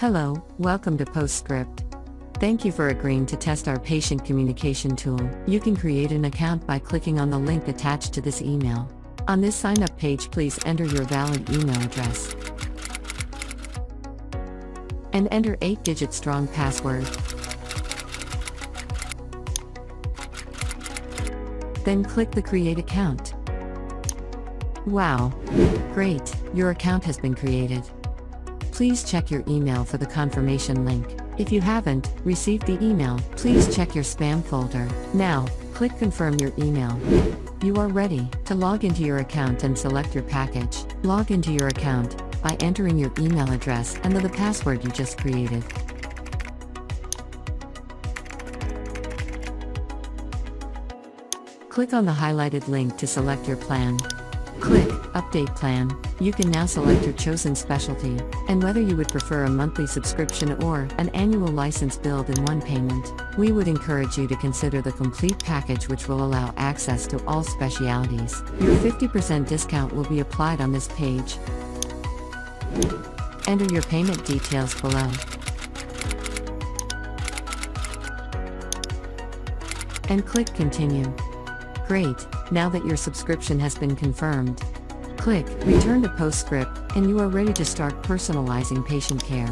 Hello, welcome to Postscript. Thank you for agreeing to test our patient communication tool. You can create an account by clicking on the link attached to this email. On this sign-up page, please enter your valid email address and enter 8-digit strong password. Then click the Create Account. Wow! Great, your account has been created. Please check your email for the confirmation link. If you haven't received the email, please check your spam folder. Now, click Confirm your email. You are ready to log into your account and select your package. Log into your account by entering your email address and the password you just created. Click on the highlighted link to select your plan. Click Update Plan. You can now select your chosen specialty, and whether you would prefer a monthly subscription or an annual license billed in one payment. We would encourage you to consider the complete package, which will allow access to all specialties. Your 50% discount will be applied on this page. Enter your payment details below. And click Continue. Great, now that your subscription has been confirmed, click Return to Postscript, and you are ready to start personalizing patient care.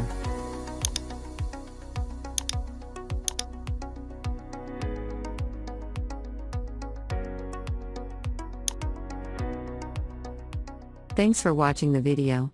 Thanks for watching the video.